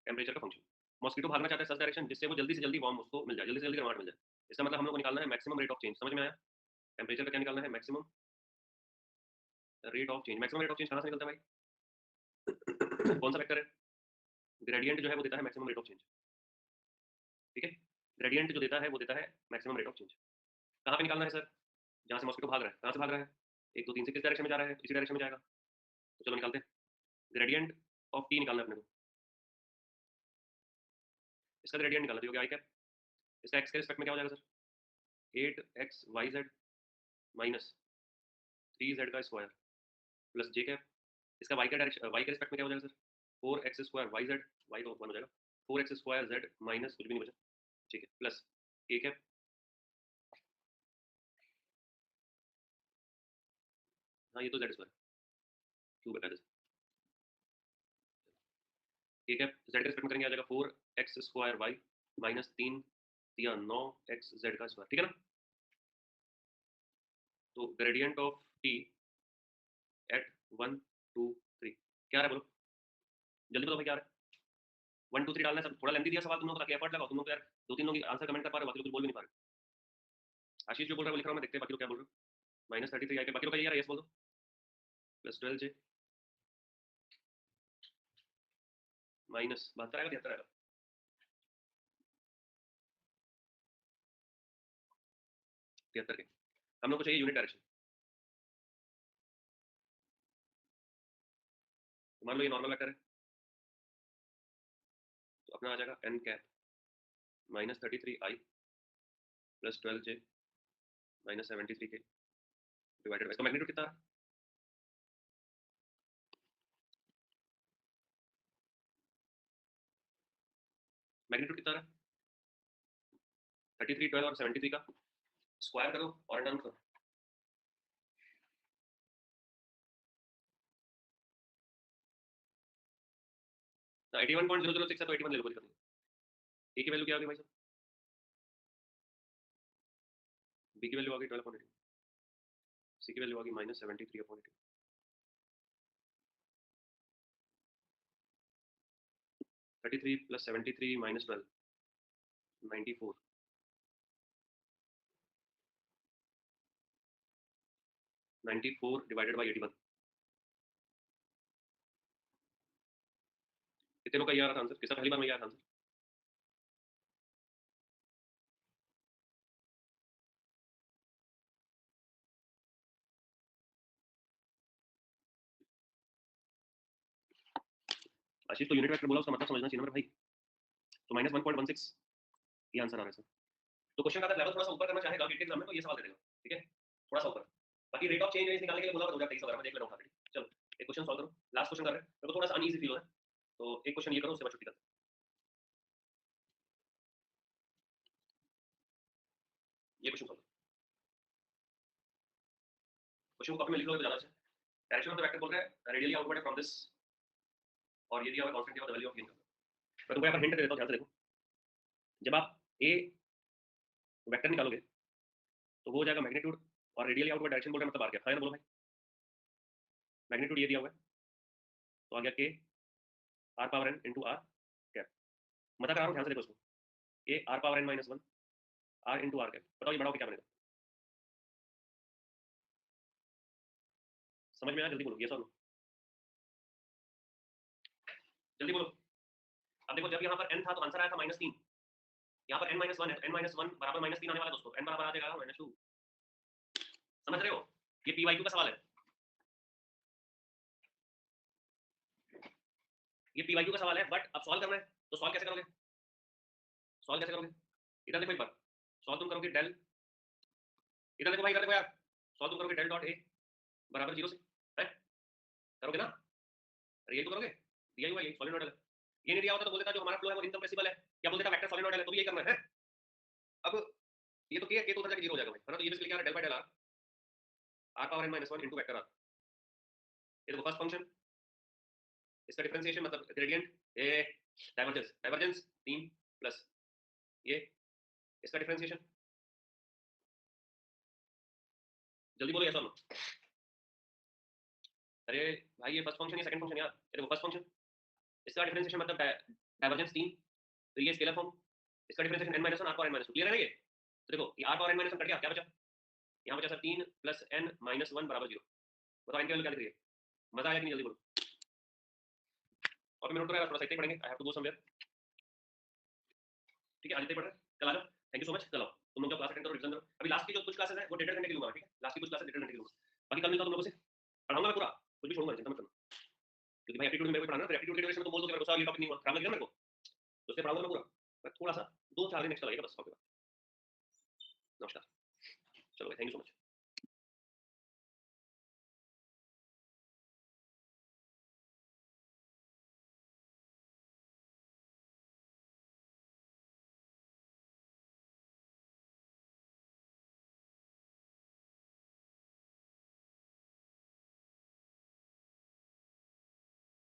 टेम्परेचर का फंक्शन, मॉस्किटो भागना चाहता है सच डायरेक्शन जिससे वो जल्दी से जल्दी वार्म उसको मिल जाए, जल्दी से जल्दी गर्माहट मिल जाए। इसका मतलब हम लोग को निकालना है मैक्सिमम रेट ऑफ चेंज, समझ में आया? टेम्परेचर का क्या निकालना है? Maximum rate of change. Maximum rate of change कहाँ से निकलता है भाई? कौन सा वेक्टर है? ग्रेडियंट जो है वो देता है मैक्सिमम रेट ऑफ चेंज, ठीक है। ग्रेडियंट जो देता है वो देता है मैक्सिमम रेट ऑफ चेंज। कहाँ पे निकालना है सर? जहाँ से मॉस्किटो भाग रहा है, कहाँ से भाग रहा है? 1 2 3 से किस डायरेक्शन में जा रहा है? इसी डायरेक्शन में जाएगा, तो चलो निकालते हैं। ग्रेडियंट ऑफ टी निकालना है अपने को, इसका ग्रेडियंट निकालना है, आई कैप। इसका एक्स के रिस्पेक्ट में क्या हो जाएगा सर? 8xyz माइनस 3z का स्क्वायर प्लस जे कैप। इसका वाई का डायरेक्शन, वाई के रिस्पेक्ट में क्या हो जाएगा सर? 4x square y z, y तो 1 हो जाएगा, 4x स्क्वायर जेड माइनस कुछ भी नहीं बचा, ठीक है, प्लस ए कैप। हाँ ये तो जेड स्क्वायर क्यों बता दे, ए कैप जेड के रिस्पेक्ट में करेंगे आ जाएगा 4x स्क्वायर वाई माइनस 3 या 9x जेड का स्क्वायर, ठीक है ना। तो ग्रेडियंट ऑफ टी एट 1 2 3 क्या है बोलो, जल्दी बताओ भाई क्या है? 1 2 3 डालना है सब, थोड़ा लेंथी दिया सवाल तुम लोग, ताकि एफर्ट लगाओ तुम लोग यार। 2 3 लोग आंसर कमेंट कर पा रहे हो, बाकी लोग कुछ बोल भी नहीं पा रहे। आशीष जो बोल रहा है वो लिख रहा हूँ मैं, देखते हैं बाकी लोग क्या बोल रहे हो। माइनस 33 आई के, बाकी लोग का ये यस बोल दो, प्लस 12 जे माइनस 72 आएगा 73 आएगा। तिहत्तर के हम लोग को चाहिए यूनिट डायरेक्शन। तो मान लो ये नॉर्मल वेक्टर है, तो अपना आ जाएगा एन कैप माइनस 33 आई प्लस 12 जे माइनस 73 के डिवाइडेड, इसका मैग्नीट्यूड कितना है? मैग्नीट्यूड कितना है? 33 12 और 73 का स्क्वायर करो और डाउन करो। तो 81.006 है, तो 81 ले लो, कोई दिक्कत नहीं। ए की वैल्यू क्या आ गई भाई साहब? बी की वैल्यू आ गई 12.8, सी की वैल्यू आ गई minus 73/18। 33 plus 73 minus 12 94, 94 divided by 81, कितने लोग का ये आ रहा था आंसर? किसका पहली बार में ये आया था आंसर? आशीष तो यूनिट वेक्टर बोला, उसका मतलब समझना चाहिए ना मेरे भाई। तो -1.16 ये आंसर आ रहा है सर। तो क्वेश्चन का अगर लेवल थोड़ा सा ऊपर करना चाहेगा गेट के एग्जाम में तो ये सवाल दे देगा, ठीक है, थोड़ा सा ऊपर। बाकी रेट ऑफ चेंज निकालने के लिए बोला 2023 वगैरह में देख लेना उठा के। चलो एक क्वेश्चन सॉल्व करो, लास्ट क्वेश्चन कर रहे हैं, मेरे को थोड़ा सा अनईजी फील हो रहा है, तो एक क्वेश्चन ये करो, उसके बाद छुट्टी करते हैं। ये क्वेश्चन सॉल्व, क्वेश्चन को कॉपी में लिख लो तो ज्यादा अच्छा है। डायरेक्शन ऑफ द वेक्टर बोल रहा है रेडियली आउटवर्ड फ्रॉम दिस, और ये दिया हुआ कांस्टेंट दिया हुआ वैल्यू ऑफ गेन। मैं तुमको यहाँ पर हिंट दे देता हूँ, ध्यान से देखो। जब आप ए वेक्टर निकालोगे तो वो हो जाएगा मैग्नीट्यूड, और रेडियली आउटवर्ड डायरेक्शन बोल रहे हैं मतलब आर क्या, हाँ बोलो भाई। मैग्नीट्यूड ये दिया हुआ है तो आ गया के r power n into r cap. मजा करा रहा हूँ, ध्यान से देखो इसको। A r power n minus one r into r cap, बताओ ये बड़ा होकर क्या बनेगा? समझ में आया? जल्दी बोलो, ये सब जल्दी बोलो। अब देखो जब यहाँ पर n था तो आंसर आया था -3, यहाँ पर n -1 है तो n -1 बराबर -3 आने वाला है दोस्तों, n बराबर आ जाएगा -2। समझ रहे हो? ये py2 का सवाल है, ये py2 का सवाल है, बट अब सॉल्व करना है तो सॉल्व कैसे करोगे? सॉल्व कैसे करोगे? इधर देखो एक बार, सॉल्व तुम करोगे डेल, इधर देखो भाई, इधर देखो यार, सॉल्व तुम करोगे डेल डॉट ए बराबर 0 से, है करोगे ना? अरे यही तो करोगे, दिया हुआ ये सॉलिनॉइडल है। ये नहीं दिया होता तो बोल देता जो हमारा फ्लो है वो इनकम्प्रेसिबल है, क्या बोल देता वेक्टर सॉलिनॉइडल है, तो भी यही करना है। अब ये तो के तो उधर जाके 0 हो जाएगा भाई, है ना? तो ये बेसिकली क्या है, del by del r power n -1 into vector r. ये देखो फर्स्ट फंक्शन, इसका डिफरेंशिएशन मतलब gradient, a divergence, divergence 3 plus ये इसका डिफरेंशिएशन, जल्दी बोलो यस और नो। अरे भाई ये फर्स्ट फंक्शन, ये सेकंड फंक्शन यार, ये देखो फर्स्ट फंक्शन, इसका डिफरेंशिएशन मतलब डाइवर्जेंस 3, तो ये स्केलर फॉर्म, इसका differentiation n -1 r power n -2, clear है ना ये? तो देखो ये r पावर n -1 कट गया, क्या बचा? यहाँ बचा सर 3 प्लस n -1 बराबर 0। बताओ n की वैल्यू क्या दिख रही है? मजा आया कि नहीं? जल्दी बोलो। और मैं नोट कर रहा थोड़ा सा, इतने पढ़ेंगे, I have to go somewhere. ठीक है आज इतने पढ़ रहे हैं, कल आ जाओ, थैंक यू सो मच। चलो तुम लोग जो क्लास अटेंड करो, रिवीजन करो। अभी लास्ट की जो कुछ क्लासेस है वो 1.5 घंटे की लूंगा, ठीक है? लास्ट की कुछ क्लासेस 1.5 घंटे की लूंगा, बाकी कल मिलता हूं तुम लोगों से, पढ़ाऊंगा मैं पूरा, कुछ भी छोड़ूंगा नहीं, चिंता मत करना। क्योंकि भाई एप्टीट्यूड में मेरे को पढ़ाना है, तो एप्टीट्यूड के ड्यूरेशन में तो बोल दो कि मेरे को सर ये टॉपिक नहीं हुआ, खराब लग गया मेरे को, तो उससे पढ़ाऊंगा मैं पूरा। मैं थोड़ा सा 2-4 दिन एक्स्ट्रा लगेगा बस, ओके। नमस्कार, चलो थैंक यू सो मच।